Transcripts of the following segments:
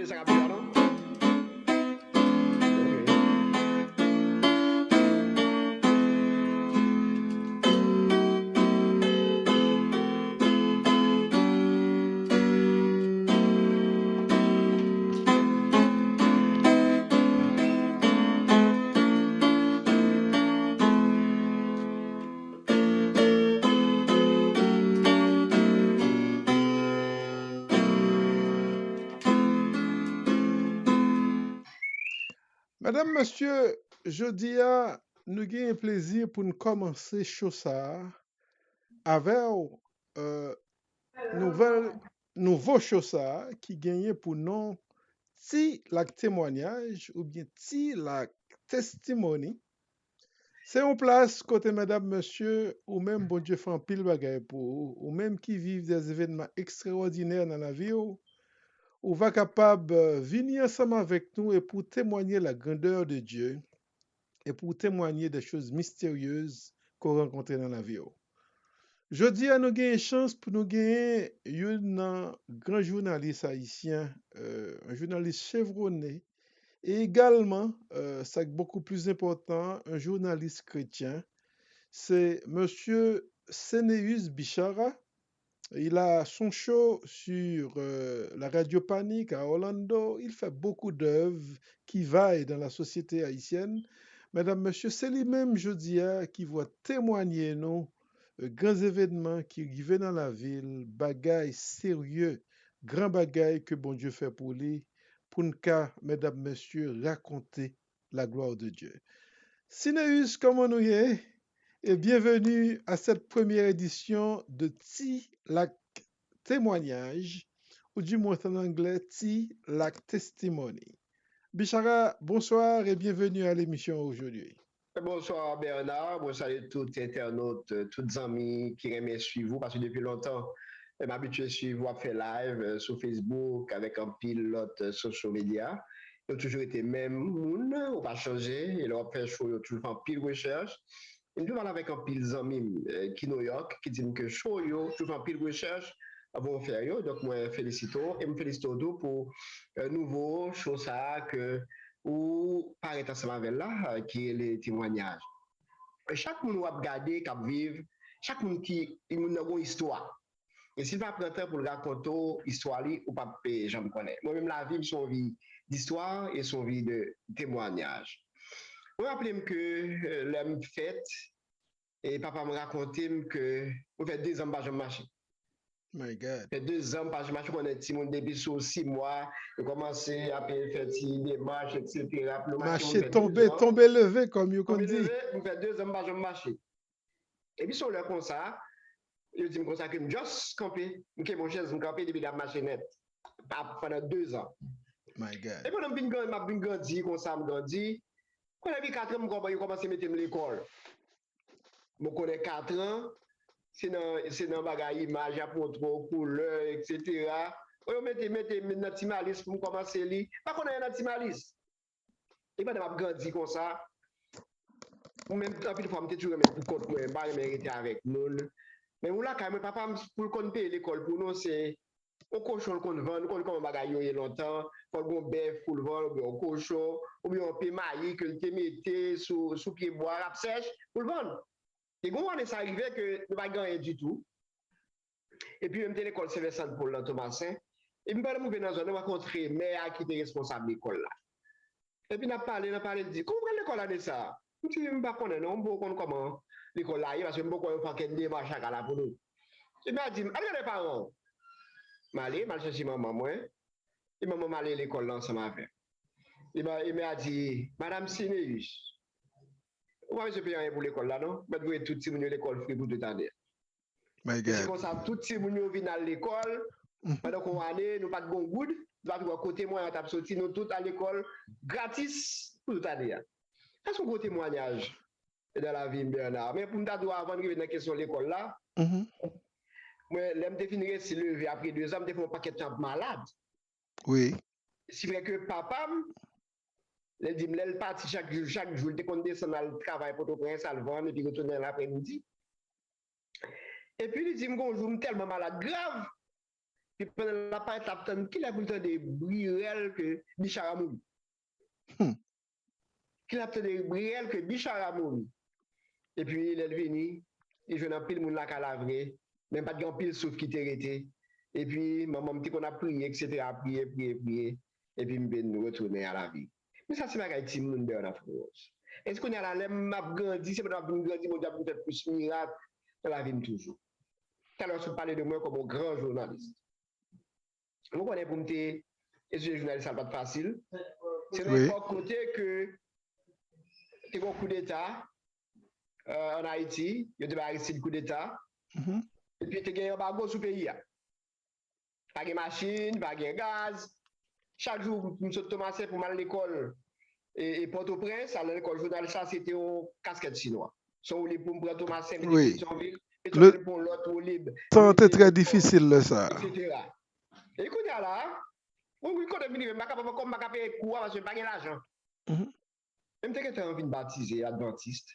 de ça rapidement, non? Ok. Madame, monsieur, jeudi a, nous avons un plaisir pour nous commencer ça avec euh, nouvelle, nouveau ça qui gagne pour nom ti la témoignage ou bien ti la testimony. C'est en place côté madame, monsieur, ou même bon Dieu fait un pile bagaille pour ou même qui vivent des événements extraordinaires dans la vie ou va capable venir ensemble avec nous et pour témoigner la grandeur de Dieu et pour témoigner des choses mystérieuses qu'on rencontre dans la vie. Je dis à nous gagner chance pour nous gagner un grand journaliste haïtien, un journaliste chevronné, et également, c'est beaucoup plus important, un journaliste chrétien. C'est Monsieur Sénéus Bichara. Il a son show sur la radio Panique à Orlando. Il fait beaucoup d'œuvres qui vaillent dans la société haïtienne. Mesdames, Messieurs, c'est lui-même, je dis, qui va témoigner nos grands événements qui arrivent dans la ville, bagailles sérieux, grands bagailles que bon Dieu fait pour lui, pour nous, mesdames, messieurs, raconter la gloire de Dieu. Sinéus, comment nous y est? Et bienvenue à cette première édition de Ti Lac Témoignage, ou du moins en anglais Ti Lac Testimony. Bichara, bonsoir et bienvenue à l'émission aujourd'hui. Bonsoir Bernard, bonsoir à tous les internautes, tous les amis qui aiment suivre vous parce que depuis longtemps, je m'habitue à suivre vous à faire live sur Facebook avec un pilote social media. Ils ont toujours été même moun, on va changer, et leur fait show, ils ont toujours fait un pile recherche. Et nous parlons avec un pile amis qui New York, qui dit que show, ils ont toujours fait un pile recherche avant de faire yo. Donc moi félicite et me félicite tout pour un nouveau show ça que ou paraître ensemble avec là, qui est les témoignages. Chaque monde qui a regardé, qui a vécu, chaque monde qui a une histoire. Et s'il va prendre temps pour raconter l'histoire, ou pas, je me connais. Moi-même, la vie, son vie d'histoire et son vie de témoignage. Je me rappelle que l'homme fait, et papa me racontait que on fait 2 ans que je marche. My God. Fait 2 ans que je marche, on est petit monde depuis 6 mois, j'ai commencé à faire des démarches, etc. Le marché, on Marcher, fait 2 tomber, ans. tomber, lever, comme you On can me dit. levé, on fait 2 ans que je marche. Et puis, sur le comme ça, je dis comme ça que je juste campé, je mon chaise, je campé depuis la machinette pendant 2 ans. My God. Et puis, je suis grandi, comme ça, je grandi. Quand j'ai 4 ans, je commencé à mettre l'école. Je connais 4 ans, c'est dans bagaille image, pour trop, couleur, etc. Je mets notre timaliste pour commencer à lire. Pas qu'on a un timaliste. Et puis, je grandi comme ça. Même temps, il faut me toujours mettre pour compte, moi, je mériter avec nous. Mais là, quand même, papa, pour qu'on paye l'école, pour nous, c'est au cochon qu'on vend, qu'on comme bagaille il y a longtemps, faut qu'on bœuf pour le vendre, ou bien au cochon, ou bien on paye maïs que le mettait sous pied bois, la sèche, pour le vendre. Et quand on est arrivé que nous pas gagner du tout, et puis même l'école c'est Vincent pour le Thomasin, et puis nous venons dans zone, on rencontrer maire qui était responsable de l'école là. Et puis on a parlé, dit, comment l'école a de ça? Je ne sais pas comment l'école là, parce que je ne sais pas comment démarche à la pour nous. Et bien, il dit, allez les parents. Je suis chercher maman, moi. Et maman m'a allé à l'école là ensemble avec. Il m'a dit, Madame Sinéus, vous avez payé rien pour l'école là, non? Mais vous êtes tout le monde à l'école free pour tout année. My Et c'est God. comme ça, tout le monde vient à l'école, pendant qu'on va aller, nous pas de bon goût, nous avons côté moi, on a sorti nous tous à l'école, gratis pour tout année. C'est un gros témoignage dans la vie, Bernard. Mais pour nous, avant de revenir dans la question de l'école là, moi, l'aime définir si levé après 2 ans, je fais un paquet de temps malade. Oui. C'est vrai que papa, il dit, il parti chaque jour, il compte descendre dans le travail pour te prendre ça le vendre et puis retourner l'après-midi. Et puis il dit, un jour, je suis tellement malade, grave. Puis pendant la paille, t'attends qu'il a plutôt des brûlés que Bichara mouri. Hmm. Qu'il a plutôt des brûlés que Bichara mouri. Et puis il est venu, il joue dans pile moun la calavre, même pas de grand pile sauf qui t'est resté. Et puis maman me dit qu'on a prié, etc. Prié. Et puis nous retourner à la vie. Mais ça c'est ma gagne petit monde en France. Est-ce qu'on est à la m'a grandi, c'est pas grandi, mon diable peut-être plus miracle dans la vie toujours. Alors, je parler de moi comme un grand journaliste. Vous connaissez pour me dire, et ce journaliste, ça va pas facile. C'est Oui. n'importe côté que tu as un coup d'État en Haïti, il y a arrêté le coup d'État, Mhm. et puis tu as un embargo sur le pays. Pas de machine, pas de gaz. Chaque jour, je suis Thomas pour aller à l'école. Et Port-au-Prince, à l'école journaliste, ça c'était un casquette chinois. Sont les pour me prendre Thomas Saint, Oui. Pétionville, Le pour l'autre libre. temps est très difficile, là, ça. Etc. Et quand il y a là, oui, quand on vient, comme je paye quoi parce que je n'ai pas l'argent. Mhm. Même si tu as envie de baptiser Adventiste.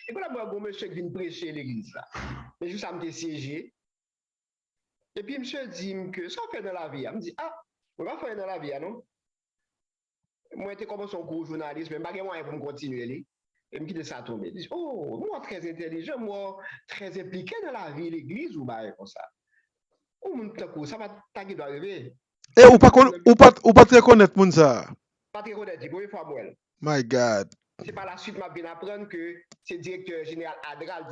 Et puis là, moi, un monsieur qui vient prêcher l'église là. Mais juste à me siéger. Et puis, monsieur dit que ça fait dans la vie. Il me dit, ah, on va faire dans la vie, non? Moi, j'étais comme son cours journaliste, mais je n'ai pas moyen pour me continuer. Et me quitte ça tomber. Il dit, oh, moi, très intelligent, moi, très impliqué dans la vie, l'église, ou bah, comme ça. Ça va t'arriver d'arriver. Et ou pas te reconnaître, moun ça. Pas très honnête, c'est la première fois, moi. My God. C'est par la suite, je vais apprendre que c'est le directeur général Adral,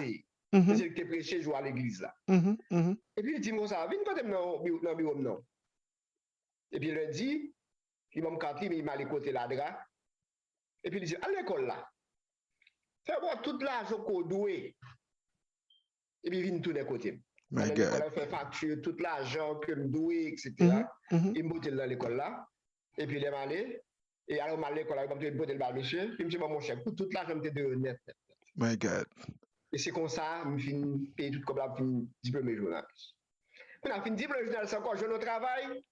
Mhm. c'est le qui prêché jour à l'église là. Mhm. Mhm. Et puis il dit, moi ça, viens quand même dans le bureau, non. Et puis il dit, il m'a me mais il m'a allé côté l'Adra. Et puis il dit, à l'école là, fais voir toute l'argent qu'on doit. Et puis il vient tout d'un côté. My Dans God. l'école, il fait facture, tout l'argent que je dois, etc. Mhm. Mhm. Il m'a monté dans l'école là. Et puis il est allé. Et alors, je suis allé à l'école, il m'a monté dans le monsieur. Puis je me dit, mon chèque, pour toute l'argent, je de net. My God. Et c'est comme ça, je finis payer tout comme la diplômé journaliste. Quand on fin diplômé journaliste, encore je au travail,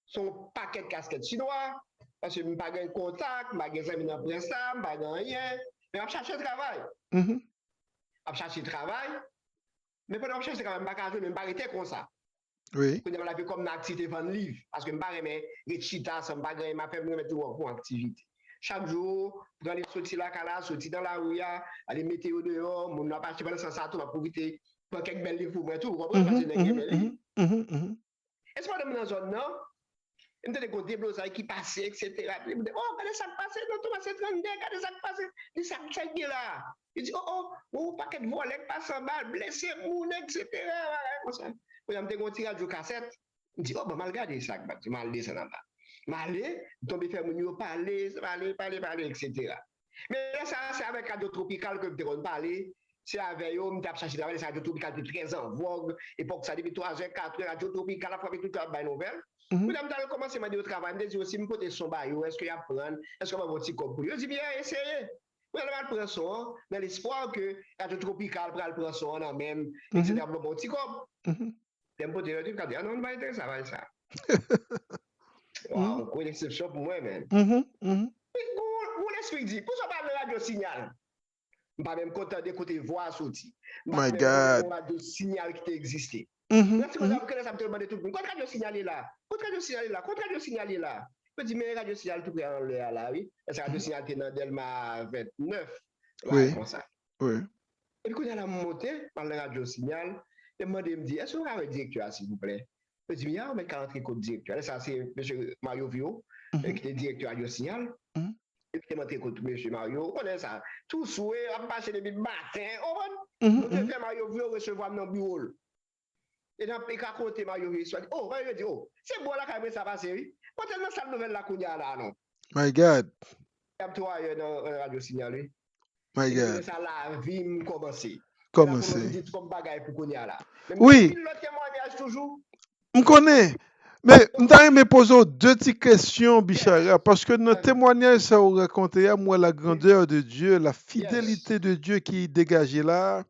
son paquet de casquettes chinois, parce que je n'ai pas de contact, je n'ai pas de amis dans le ça, je n'ai pas de rien. Mais je cherche travail. Mhm. Je cherche travail. Mais pendant que je cherche travail, je ne vais pas arrêter comme ça. Oui. Je vais faire comme une activité de livre. Parce que je ne vais pas aimer les cheetahs, je ne vais pas aimer tout pour activité. Chaque jour, dans les sorties là, sorties dans la rue, aller météo dehors, mon n'a pas acheté ça, tout, pour éviter pour quelques belles livres pour moi, tout, vous comprenez? Parce que j'ai des livres. Est-ce que dans la zone, non? Il me dit qu'on débloque ça qui passe, etc. Il me dit, oh, regardez ça passe, non, tout c'est 32, regardez ça passe, les sacs qui là. Il dit, oh, paquet de volets passe en bas, blessé, moun, etc. Comme ça. Quand il me dit qu'on tire du cassette, il me dit, oh, ben, mal regardé ça, je mal descendre en bas. Malé, tomber faire mon parler, etc. Mais là, ça, c'est avec Radio Tropical que je parler. C'est avec eux, je vais chercher travail, c'est Radio Tropical depuis 13 ans, vogue, époque ça depuis 3 h, 4 h, Radio Tropical, la fois avec tout le nouvelle. Madame, tu as commencé à dire au travail, je me dis aussi, je côté son bail, est-ce qu'il y a prendre, est-ce qu'on va avoir un petit coup pour lui? Je dis bien, essayez. Vous allez prendre son, dans l'espoir que Radio Tropical prend son, en même, etc. Pour un petit coup. Je me dis, ah non, on va intéresser ça. Wow, une exception pour moi, man. Où l'esprit dit, pour ça, pas le radio signal. Je ne suis pas même content d'écouter voix sortie. My God. Radio signal qui existait. Mhm. Ça me demande tout le monde. Quand radio signalé là, quand radio signalé là, je dis, mais radio signal tout près en l'air là, oui. C'est radio signal qui est dans Delma 29. Oui. Comme ça. Oui. Et puis, quand il a monté par le radio signal, il me dit, est-ce que vous avez un directeur, s'il vous plaît? Je dis, on met 40 codes directeur. Ça, c'est M. Mario Vio, qui est directeur radio signal. Et puis, je écoute M. Mario. On connaît ça. Tout souhait, à passer depuis le matin. On fait Mario Vio recevoir dans le bureau. Et dans le cas côté Mario Vio, Mario dit, c'est bon là quand même ça passe, oui. Pas tellement ça nouvelle là qu'on y a là, non. My God. Il y a toi dans radio signal, oui. My God. Ça la vie commencer. Commencer. Comme bagaille pour qu'on y a là. Oui. Le témoignage toujours. On connaît. Mais je me poser deux petites questions, Bichara, parce que notre témoignage, ça vous raconté à moi la grandeur de Dieu, la fidélité de Dieu qui est dégagée là.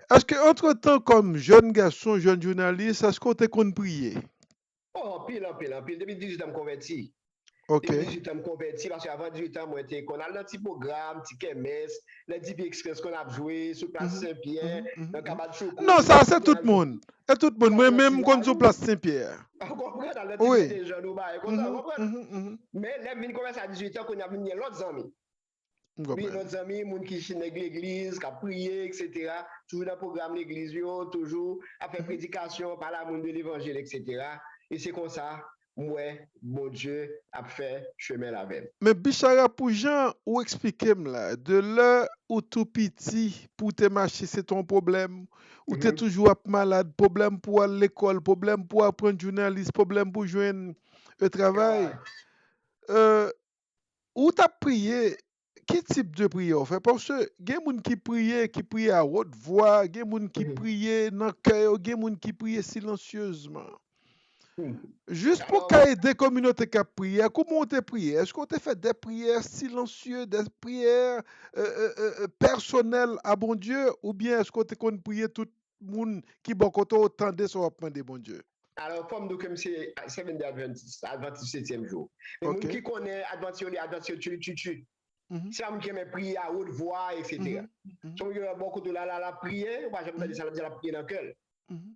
Est-ce que entre-temps, comme jeune garçon, jeune journaliste, est-ce qu'on t'a qu'on prier? Oh, pile. Depuis 18 ans, je me converti. OK. Depuis 18 ans, je converti parce qu'avant 18 ans, moi, j'étais qu'on a un petit programme, petit kermesse, le DP Express qu'on a joué sur place Mhm, Saint-Pierre, mhm, mhm, dans le mhm. cabane Choco, Non, tout ça, ça, tout c'est qu'on tout a le monde. C'est tout le monde. dans le Moi-même, quand je festival. place Saint-Pierre. On comprend dans le petit Oui. des jeunes, comme ça, on Mhm, comprend. mhm, mhm. Mais là, je commence à 18 ans, qu'on a venu l'autre amis. Je Oui, comprends. notre ami, moun qui chine l'église, qui a prié, etc. Toujours dans le programme l'église, toujours à faire Mhm. prédication, parler à monde de l'évangile, etc. Et c'est comme ça, moi, mon Dieu, a fait chemin la veille. Mais Bichara, pour Jean, ou expliquez-moi là, de l'heure où tout petit, pour te marcher, c'est ton problème, ou tu es toujours malade, problème pour aller à l'école, problème pour apprendre journaliste, problème pour joindre le travail. Ou tu as prié, quel type de prière fait? Parce que il y a des gens qui prient à haute voix, il y a des gens qui prient dans le cœur, il y a des gens qui prient silencieusement. Juste pour Alors, aider la communauté qui a prié, comment on t'a prié? Est-ce qu'on t'a fait des prières silencieuses, des prières personnelles à bon Dieu, ou bien est-ce qu'on t'a prié tout le monde qui bon côté autant de son de bon Dieu? alors, comme nous, comme c'est Seventh-day Adventist, Adventist 7e jour. Les gens Ok. qui connaissent Adventist, tu. Mhm, C'est un qui aime prier à haute voix, etc. mhm, mhm, Si on a beaucoup de la prière, moi, j'aime dire ça, la prière dans le cœur. mhm.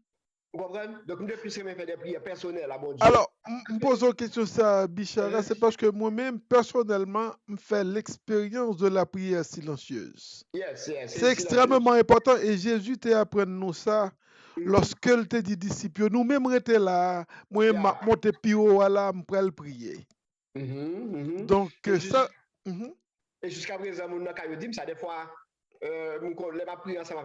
Vous comprenez? Donc, nous, depuis, c'est faire des prières personnelles à bon Dieu. Alors, je pose une question ça, Bichara, c'est parce que moi-même, personnellement, je fais l'expérience de la prière silencieuse. Yes, C'est extrêmement important et Jésus t'a appris nous ça lorsque il t'a dit disciples. Nous-mêmes, étions là, moi, je monté plus haut, là, je peux prier. Donc, ça. Et jusqu'à présent, mon cas, je dis, ça des fois, je prie ensemble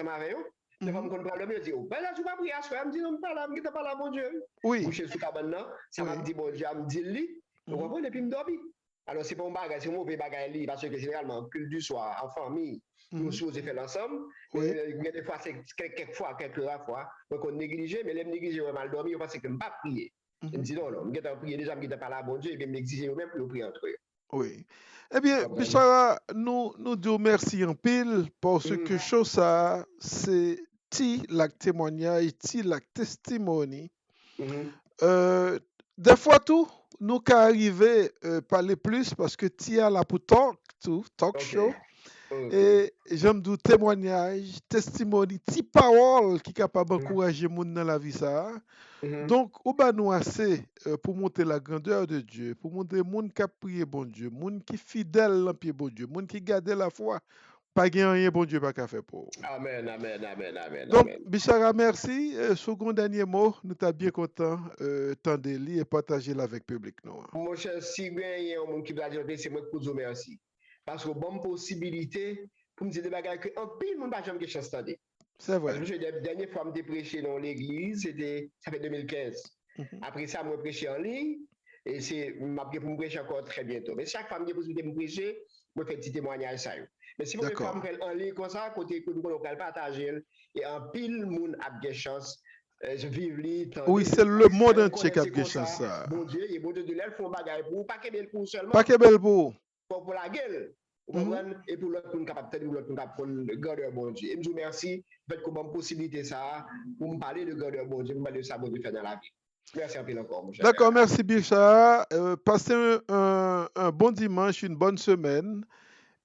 avec eux. Des fois, je prends le mieux, je dis, ben là, tu vas prier à soi. Je me dis, non, pas là, je ne pas là, mon Dieu. Oui. Je suis sous cabane, ça m'a dit, bon Dieu, je me dit, lui, vous comprenez, et puis je me dormi. Alors, c'est pas un bagage, c'est un mauvais bagage, parce que généralement, culte du soir, en famille, nous sommes fait l'ensemble. Mais des fois, c'est quelques rares fois, donc on néglige, mais les négliger, on mal dormi, on pense que je ne pas prier. Je me dis, non, je vais prier déjà, je ne vais pas là, bon Dieu, et puis je m'exiger même pour prier entre eux. Oui. Eh bien, Bichara, nous disons merci en pile parce que chose ça, c'est la témoignage, la testimony. Des fois tout, nous qu'à arriver parler plus parce que tu as là pour talk show. Et j'aime du témoignage, testimony, petite parole qui est capable d'encourager les gens dans la vie ça. Donc, on va nous assez pour monter la grandeur de Dieu, pour montrer les gens qui prient bon Dieu, les gens qui fidèles dans pied bon Dieu, les gens qui gardent la foi, pas rien bon Dieu pas qu'à faire pour. Amen. Donc, Bichara, merci. Second dernier mot, nous sommes bien contents d'entendre et partager avec le public. Mon cher, si il y a un monde qui va dire, c'est moi qui vous remercie. Parce que bonne possibilité pour me dire des bagages que en pile, mon pas jamais chance d'entendre. C'est vrai. Parce que la dernière fois que je prêché dans l'église, ça fait 2015. Après ça, je prêché en ligne et c'est pour me prêcher encore très bientôt. Mais chaque fois que j'ai possibilité de me prêcher, je fais un petit témoignage ça. Mais si vous faites en ligne comme ça, côté que nous allons partager, et en pile, monde a des chances. Je vis oui, c'est le monde entier qui a des chances ça. Bon Dieu, et bon Dieu de l'air font bagaille pour pas qu'elle pour seulement. Pas qu'elle pour la gueule. Vous comprenez? Et pour l'autre, pour capable de l'autre, pour garder bon Dieu. Et je vous remercie faites comme une possibilité ça pour me parler de garder bon Dieu, pour me parler de ça bon Dieu faire dans la vie. Merci un peu encore, mon cher. D'accord, merci Bichara. Passez un bon dimanche, une bonne semaine.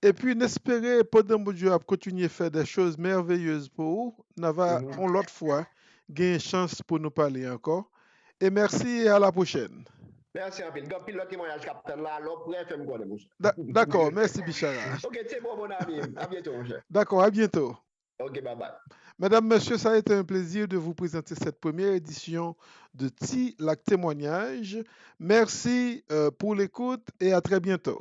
Et puis, n'espérez pendant que Dieu a continué à faire des choses merveilleuses pour vous. Nous avons l'autre fois gagné chance pour nous parler encore. Et merci et à la prochaine. Merci un peu. Puis le témoignage capitaine là, l'autre fait me connaître, mon cher. D'accord, merci Bichara. Ok, c'est bon, mon ami. À bientôt, mon cher. D'accord, à bientôt. Ok, bye bye. Mesdames, Messieurs, ça a été un plaisir de vous présenter cette première édition de Lac Témoignage. Merci pour l'écoute et à très bientôt.